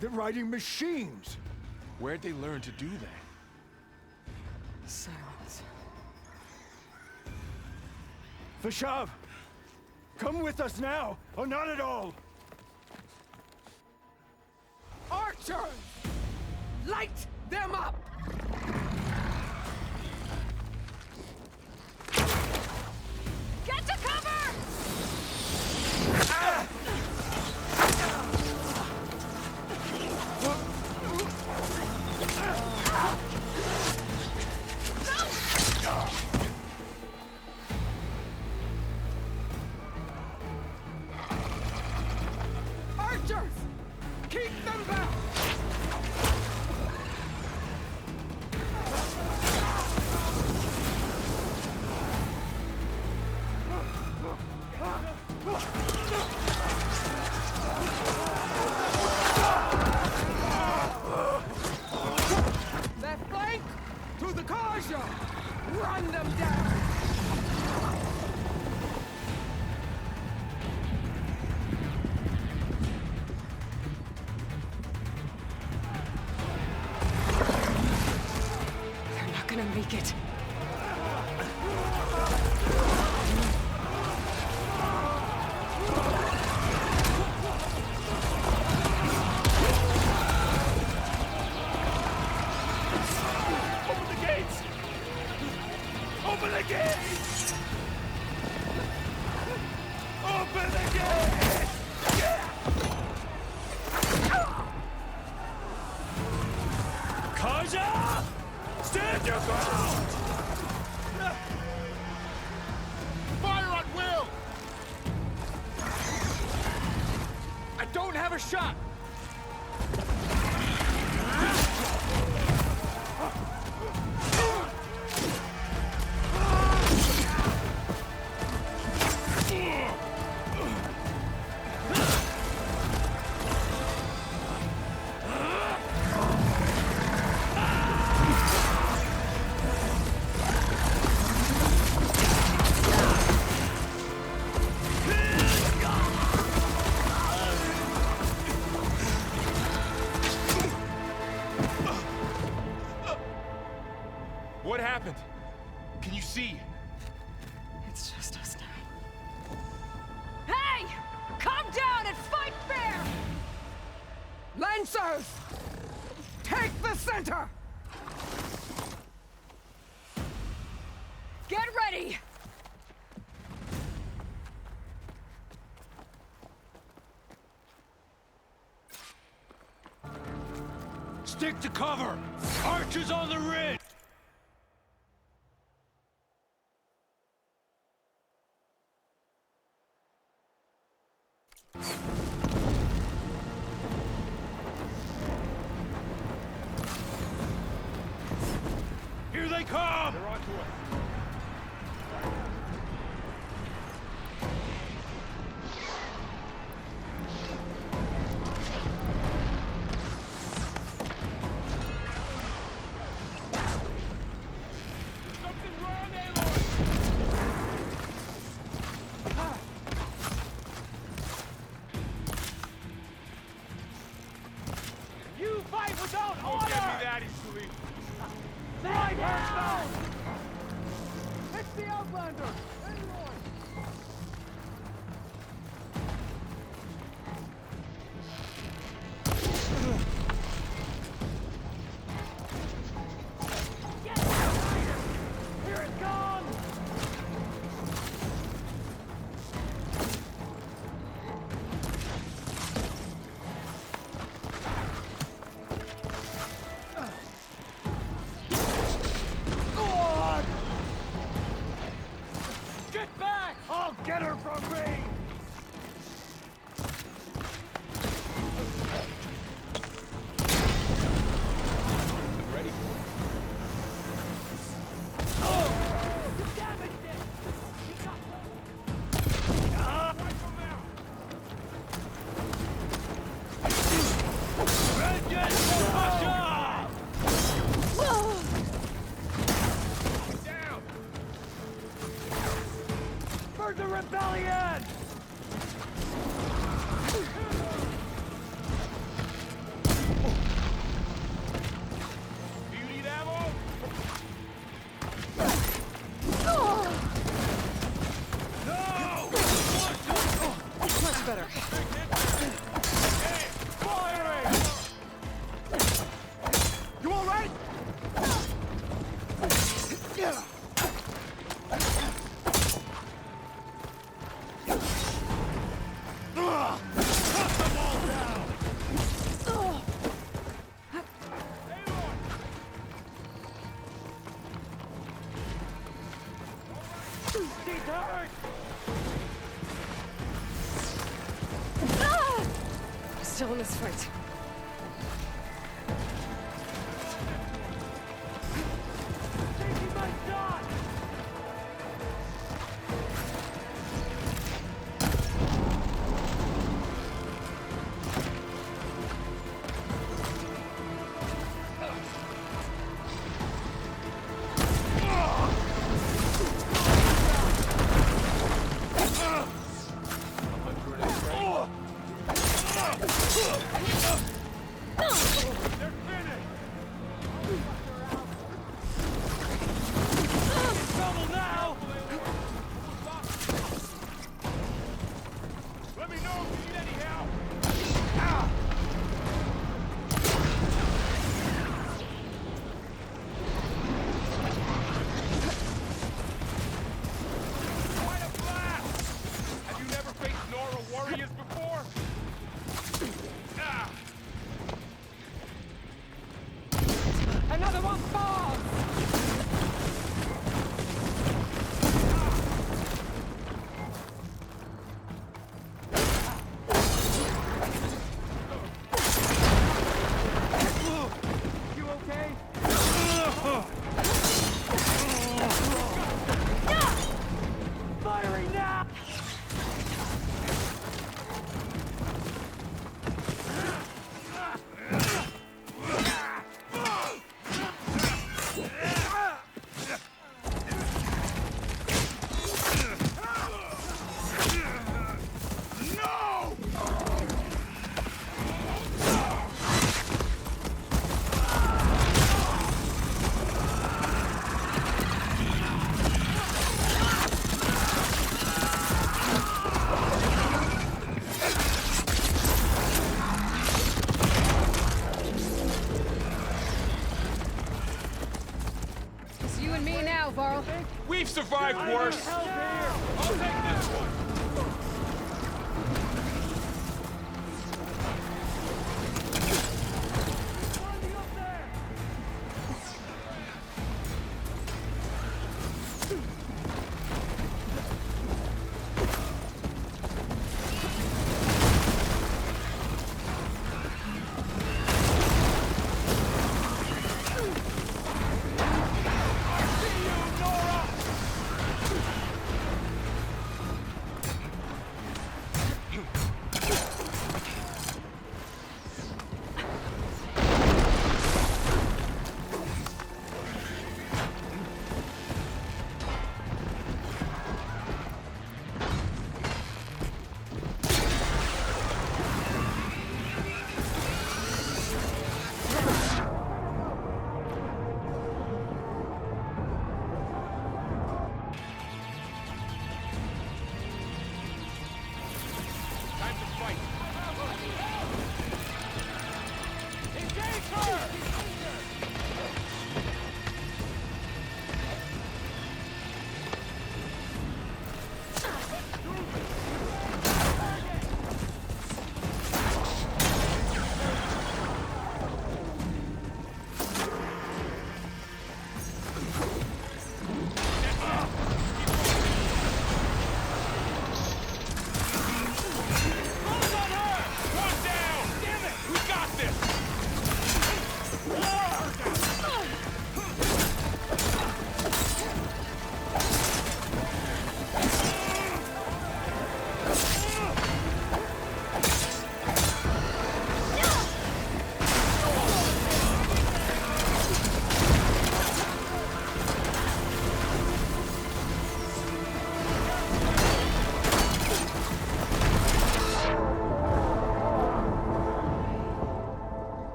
They're riding machines! Where'd they learn to do that? Silence. Vashav! Come with us now, or not at all! Archers! Light them up! Get to cover! Ah! Archers! Keep them back! Left flank! To the Kaja! Run them down! They're not gonna make it. Open the gates! Open the gates! Open the gates! Kaja! Stand your ground! Fire at will! I don't have a shot! What happened? Can you see? It's just us now. Hey! Calm down and fight fair! Lancers! Take the center! Get ready! Stick to cover! Archers on the ridge! Here they come! They're on to us. Something wrong, Aloy! You fight without Don't order! get me that easily. Right down! It's the Outlander! Aloy! Get it! Here it comes! God! Get back! I'll get her from range! Ready? Oh! You damaged it! You got Vengeance for Russia! Down! For the rebellion! won this fight. Taking my shot! Another one falls! You okay? Firing now! It's you and me now, Varl. We've survived worse. Help here! I'll take this one. Standing up there!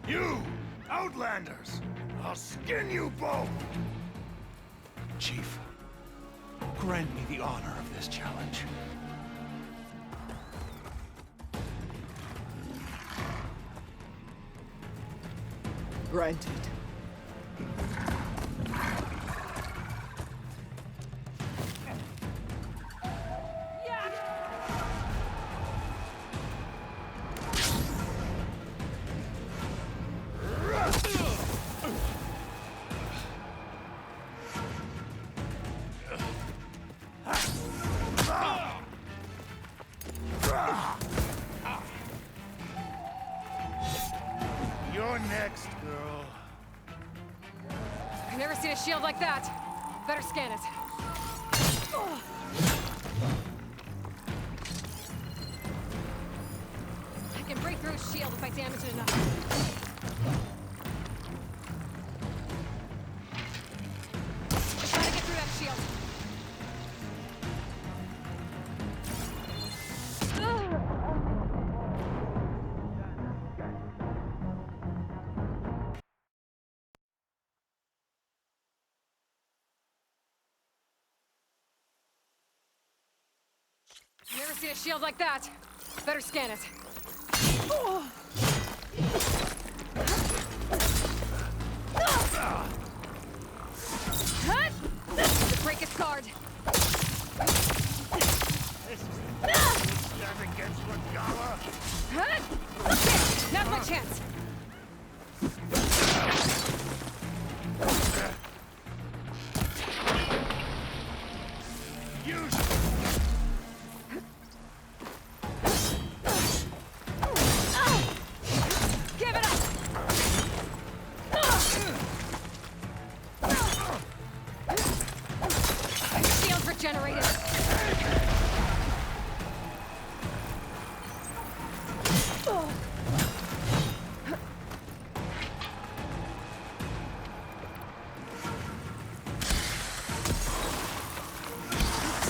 You, Outlanders! I'll skin you both! Chief, grant me the honor of this challenge. Granted. You're next, girl. I've never seen a shield like that. Better scan it. I can break through his shield if I damage it enough. Just gotta get through that shield. Never seen a shield like that. Better scan it. To break its guard. Stand against Regala? Okay, now's my chance. Use Give it up! Shield regenerated.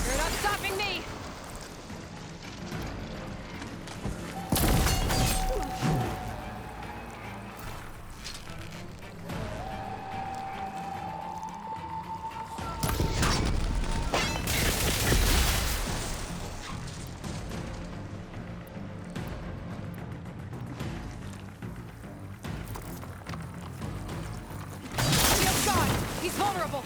You're not stopping me! Shield's gone! He's vulnerable!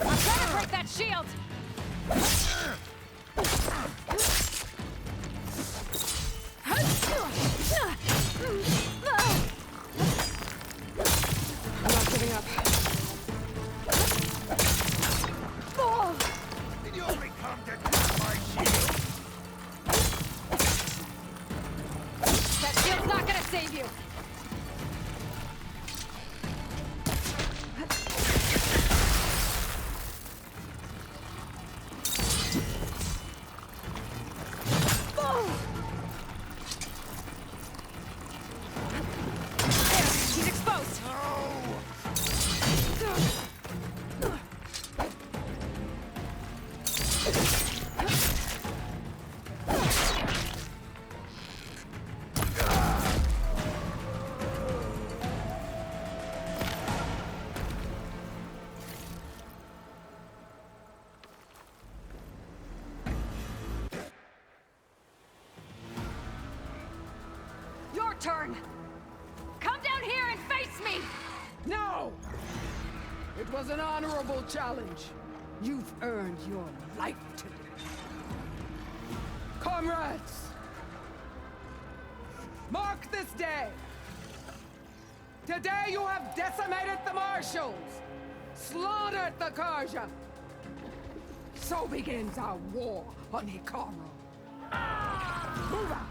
I'm trying to break that shield! I'm not giving up. Did you only come to tap my shield? That shield's not gonna save you! There, he's exposed! Your turn! Come down here and face me! No! It was an honorable challenge. You've earned your life today. Comrades! Mark this day! Today you have decimated the Marshals! Slaughtered the Karja! So begins our war on Hikaru. Move out!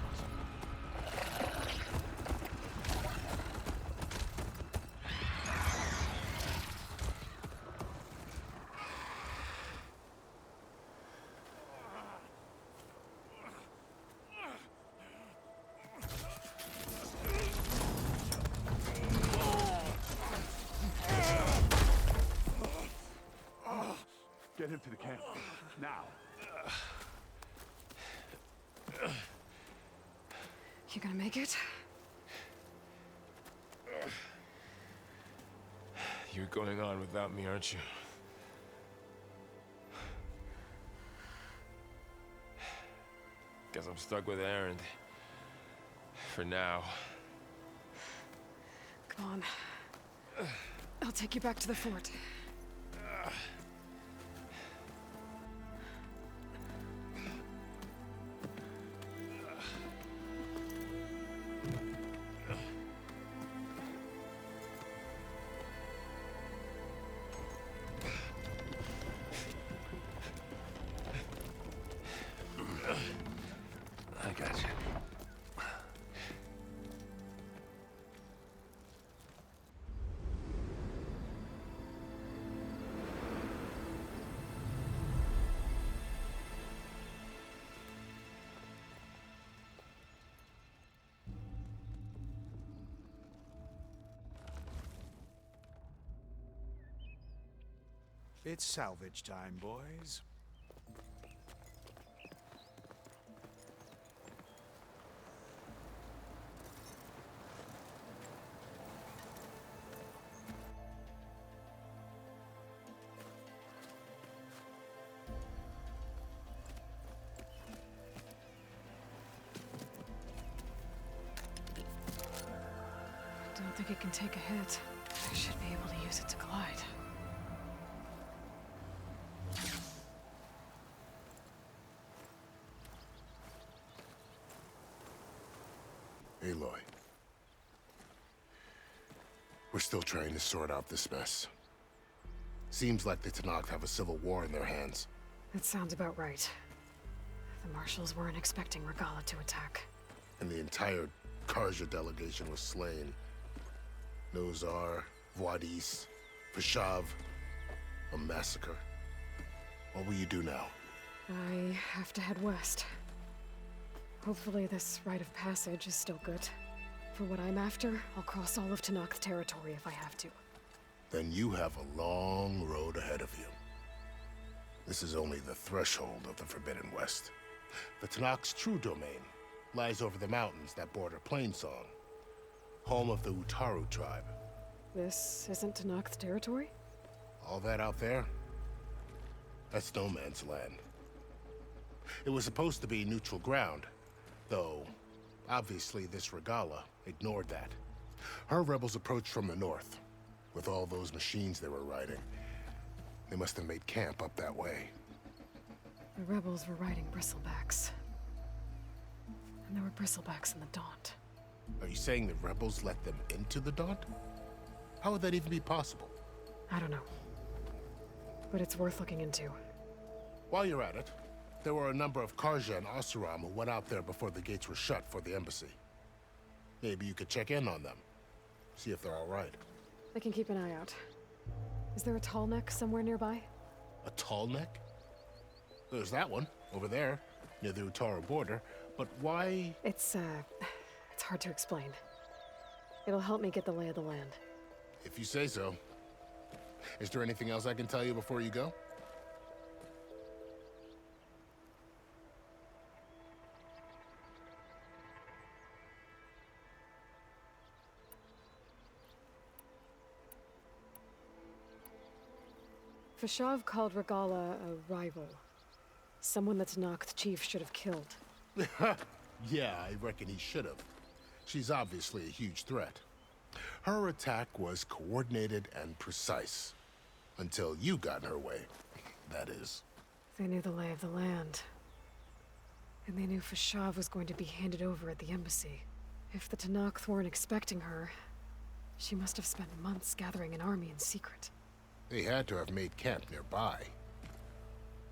Get him to the camp. Now. You gonna make it? You're going on without me, aren't you? Guess I'm stuck with Aaron. For now. Come on. I'll take you back to the fort. I got you. It's salvage time, boys. Don't think it can take a hit. I should be able to use it to glide. Aloy. We're still trying to sort out this mess. Seems like the Tenakth have a civil war in their hands. That sounds about right. The Marshals weren't expecting Regala to attack. And the entire Karja delegation was slain. Nozar, Voidis, Vashav. A massacre. What will you do now? I have to head west. Hopefully this rite of passage is still good. For what I'm after, I'll cross all of Tenakth territory if I have to. Then you have a long road ahead of you. This is only the threshold of the Forbidden West. The Tenakth's true domain lies over the mountains that border Plainsong, home of the Utaru tribe. This isn't Tenakth territory? All that out there? That's no man's land. It was supposed to be neutral ground, though obviously this Regala ignored that. Her rebels approached from the north, with all those machines they were riding. They must have made camp up that way. The rebels were riding bristlebacks. And there were bristlebacks in the Daunt. Are you saying the rebels let them into the Daunt? How would that even be possible? I don't know. But it's worth looking into. While you're at it, there were a number of Karja and Oseram who went out there before the gates were shut for the embassy. Maybe you could check in on them. See if they're all right. I can keep an eye out. Is there a tall neck somewhere nearby? A tall neck? There's that one, over there, near the Utaru border. But why? It's hard to explain. It'll help me get the lay of the land. If you say so. Is there anything else I can tell you before you go? Vashav called Regala a rival. Someone that Tenakth chief should have killed. Yeah, I reckon he should have. She's obviously a huge threat. Her attack was coordinated and precise. Until you got in her way, that is. They knew the lay of the land. And they knew Vashav was going to be handed over at the embassy. If the Tenakth weren't expecting her, she must have spent months gathering an army in secret. They had to have made camp nearby.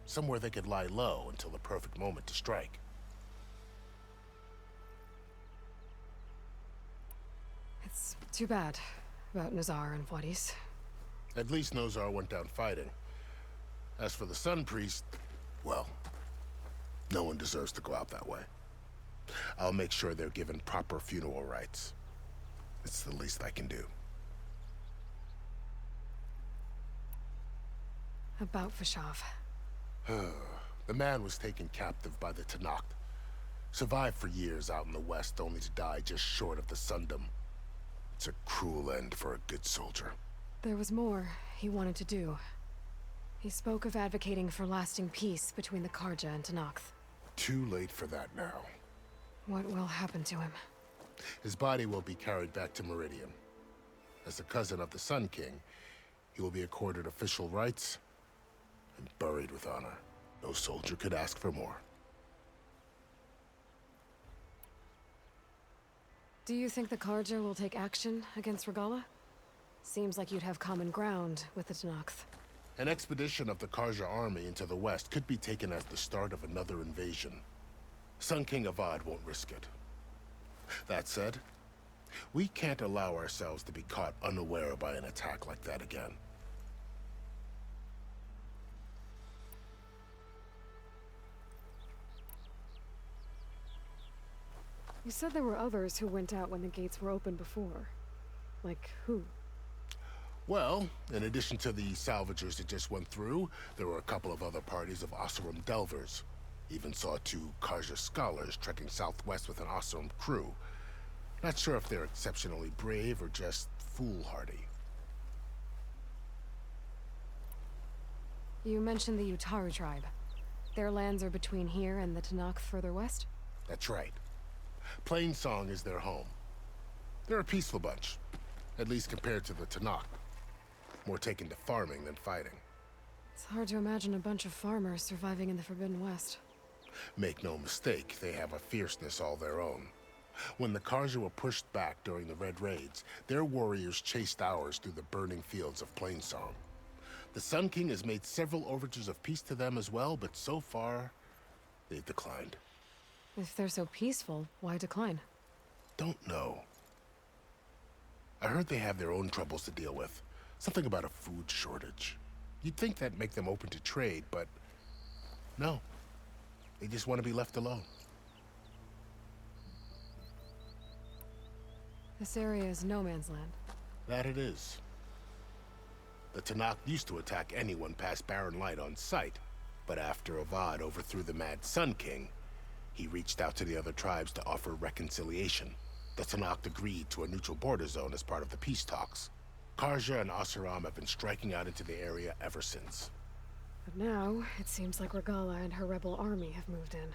Somewhere they could lie low until the perfect moment to strike. It's too bad about Nozar and Voidis. At least Nozar went down fighting. As for the Sun Priest, well, no one deserves to go out that way. I'll make sure they're given proper funeral rites. It's the least I can do. About Vashav. The man was taken captive by the Tanakh. Survived for years out in the west, only to die just short of the Sundom. It's a cruel end for a good soldier. There was more he wanted to do. He spoke of advocating for lasting peace between the Karja and Tanakh. Too late for that now. What will happen to him? His body will be carried back to Meridian. As a cousin of the Sun King, he will be accorded official rights and buried with honor. No soldier could ask for more. Do you think the Karja will take action against Regala? Seems like you'd have common ground with the Tanakh. An expedition of the Karja army into the west could be taken as the start of another invasion. Sun King Avad won't risk it. That said, we can't allow ourselves to be caught unaware by an attack like that again. You said there were others who went out when the gates were open before. Like who? Well, in addition to the salvagers that just went through, there were a couple of other parties of Oseram delvers. Even saw 2 Karja scholars trekking southwest with an Oseram crew. Not sure if they're exceptionally brave or just foolhardy. You mentioned the Utaru tribe. Their lands are between here and the Tanakh further west? That's right. Plainsong is their home. They're a peaceful bunch, at least compared to the Tanakh. More taken to farming than fighting. It's hard to imagine a bunch of farmers surviving in the Forbidden West. Make no mistake, they have a fierceness all their own. When the Karja were pushed back during the Red Raids, their warriors chased ours through the burning fields of Plainsong. The Sun King has made several overtures of peace to them as well, but so far, they've declined. If they're so peaceful, why decline? Don't know. I heard they have their own troubles to deal with. Something about a food shortage. You'd think that'd make them open to trade, but no. They just want to be left alone. This area is no man's land. That it is. The Tanakh used to attack anyone past Barren Light on sight, but after Avad overthrew the Mad Sun King, he reached out to the other tribes to offer reconciliation. The Tanakh agreed to a neutral border zone as part of the peace talks. Karja and Oseram have been striking out into the area ever since. But now, it seems like Regala and her rebel army have moved in.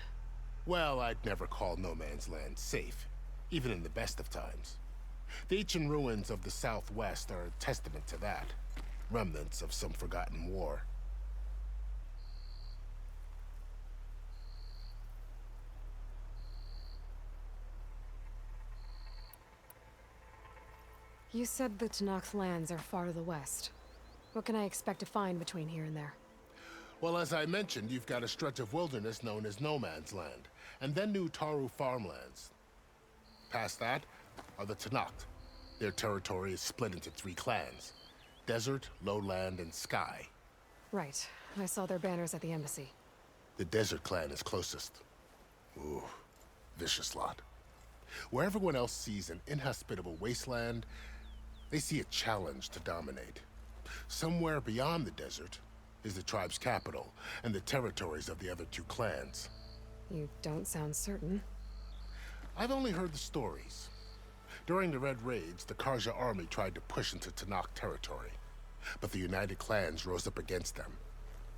Well, I'd never call no man's land safe, even in the best of times. The ancient ruins of the southwest are a testament to that. Remnants of some forgotten war. You said the Tanakh lands are far to the west. What can I expect to find between here and there? Well, as I mentioned, you've got a stretch of wilderness known as No Man's Land, and then New Taru farmlands. Past that are the Tanakh. Their territory is split into 3 clans: Desert, Lowland, and Sky. Right. I saw their banners at the embassy. The Desert clan is closest. Ooh, vicious lot. Where everyone else sees an inhospitable wasteland, they see a challenge to dominate. Somewhere beyond the desert is the tribe's capital and the territories of the other 2 clans. You don't sound certain. I've only heard the stories. During the Red Raids, the Karja army tried to push into Tanakh territory, but the United Clans rose up against them,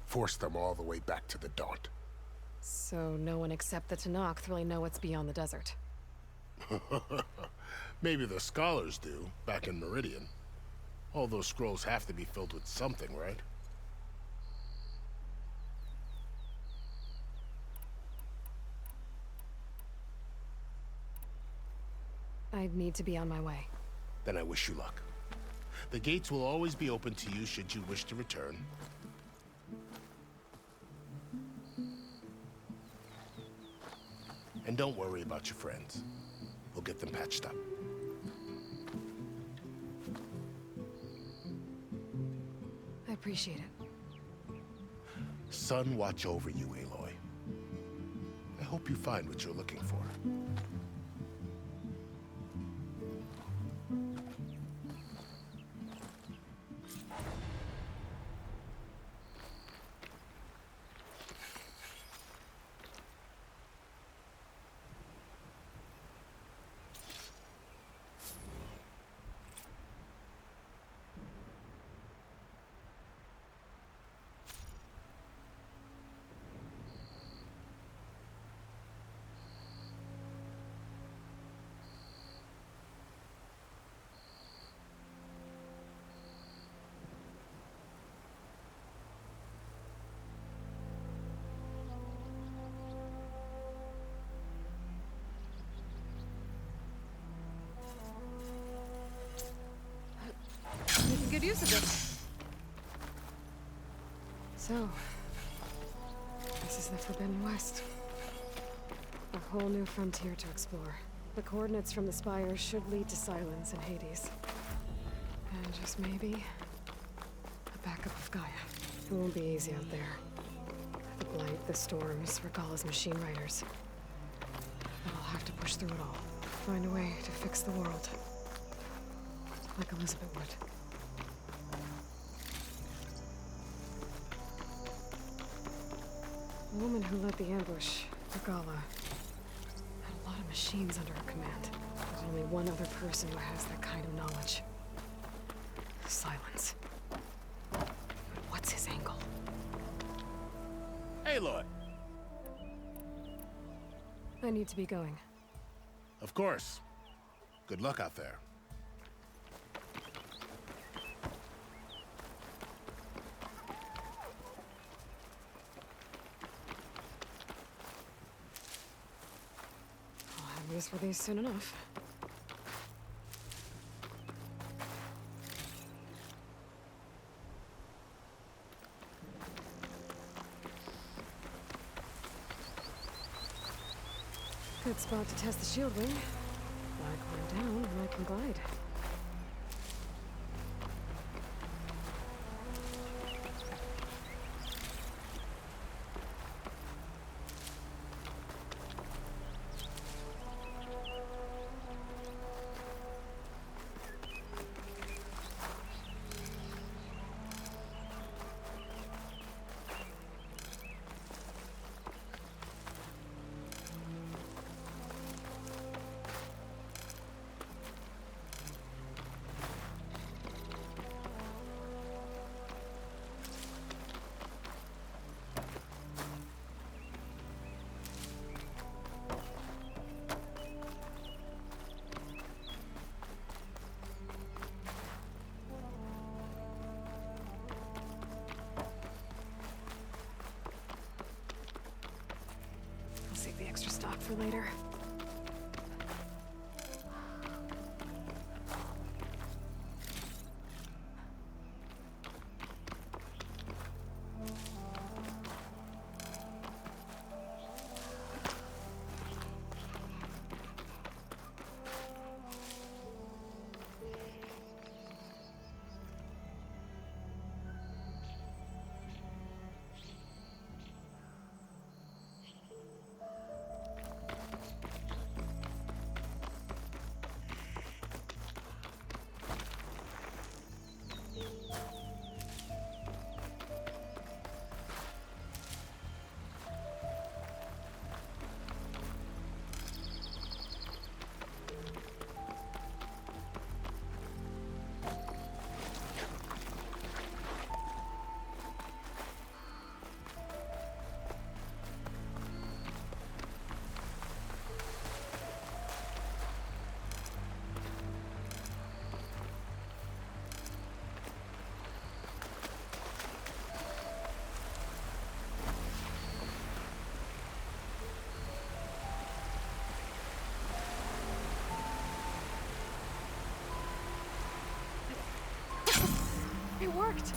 forced them all the way back to the Daunt. So no one except the Tanakh really know what's beyond the desert. Maybe the scholars do, back in Meridian. All those scrolls have to be filled with something, right? I need to be on my way. Then I wish you luck. The gates will always be open to you should you wish to return. And don't worry about your friends. We'll get them patched up. I appreciate it. Sun watch over you, Aloy. I hope you find what you're looking for. use of it. So, this is the Forbidden West. A whole new frontier to explore. The coordinates from the spires should lead to Silence and Hades. And just maybe, a backup of Gaia. It won't be easy out there. The blight, the storms, Regalla's machine riders. But I'll have to push through it all. Find a way to fix the world. Like Elizabeth would. The woman who led the ambush, Regalla, had a lot of machines under her command. There's only one other person who has that kind of knowledge. Silence. But what's his angle? Aloy! I need to be going. Of course. Good luck out there. I'll have use for these soon enough. Good spot to test the shield wing. Black one down, and I can glide. Save the extra stock for later. It worked!